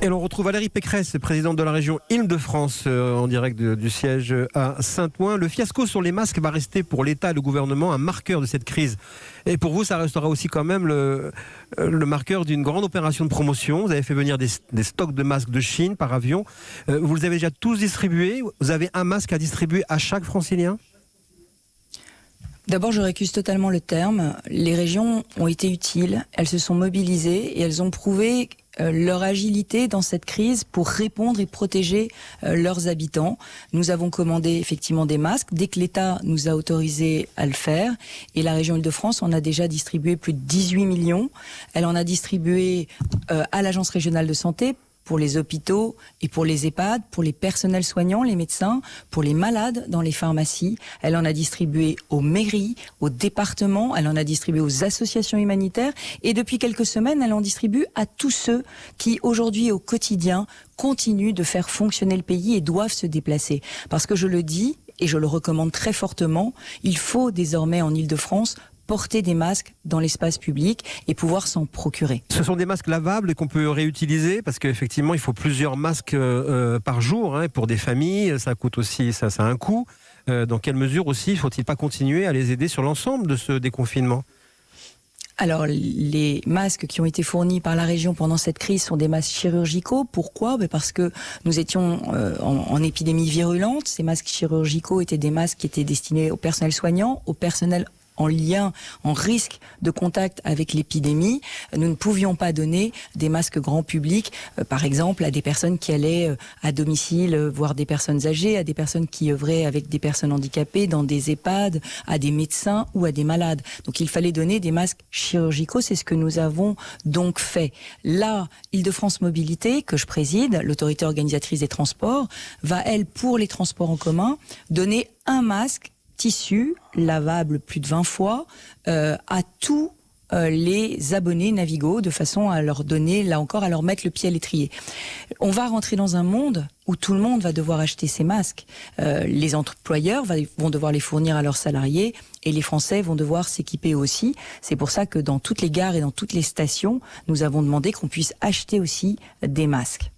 Et l'on retrouve Valérie Pécresse, présidente de la région Île-de-France, en direct du siège à Saint-Ouen. Le fiasco sur les masques va rester pour l'État et le gouvernement un marqueur de cette crise. Et pour vous, ça restera aussi quand même le marqueur d'une grande opération de promotion. Vous avez fait venir des stocks de masques de Chine par avion. Vous les avez déjà tous distribués. Vous avez un masque à distribuer à chaque francilien ? D'abord, je récuse totalement le terme. Les régions ont été utiles, elles se sont mobilisées et elles ont prouvé leur agilité dans cette crise pour répondre et protéger leurs habitants. Nous avons commandé effectivement des masques dès que l'État nous a autorisé à le faire. Et la région Île-de-France en a déjà distribué plus de 18 millions. Elle en a distribué à l'Agence régionale de santé, pour les hôpitaux et pour les EHPAD, pour les personnels soignants, les médecins, pour les malades dans les pharmacies. Elle en a distribué aux mairies, aux départements, elle en a distribué aux associations humanitaires et depuis quelques semaines, elle en distribue à tous ceux qui aujourd'hui au quotidien continuent de faire fonctionner le pays et doivent se déplacer. Parce que je le dis et je le recommande très fortement, il faut désormais en Île-de-France porter des masques dans l'espace public et pouvoir s'en procurer. Ce sont des masques lavables et qu'on peut réutiliser parce qu'effectivement il faut plusieurs masques par jour pour des familles, ça coûte aussi, ça a un coût. Dans quelle mesure aussi faut-il pas continuer à les aider sur l'ensemble de ce déconfinement ? Alors, les masques qui ont été fournis par la région pendant cette crise sont des masques chirurgicaux. Pourquoi ? Parce que nous étions en épidémie virulente. Ces masques chirurgicaux étaient des masques qui étaient destinés au personnel soignant, au personnel en lien, en risque de contact avec l'épidémie. Nous ne pouvions pas donner des masques grand public, par exemple, à des personnes qui allaient à domicile voir des personnes âgées, à des personnes qui œuvraient avec des personnes handicapées dans des EHPAD, à des médecins ou à des malades. Donc il fallait donner des masques chirurgicaux, c'est ce que nous avons donc fait. Là, Île-de-France Mobilité, que je préside, l'autorité organisatrice des transports, va, elle, pour les transports en commun, donner un masque tissu, lavable plus de 20 fois, à tous les abonnés Navigo, de façon à leur donner, là encore, à leur mettre le pied à l'étrier. On va rentrer dans un monde où tout le monde va devoir acheter ces masques. Les employeurs vont devoir les fournir à leurs salariés et les Français vont devoir s'équiper aussi. C'est pour ça que dans toutes les gares et dans toutes les stations, nous avons demandé qu'on puisse acheter aussi des masques.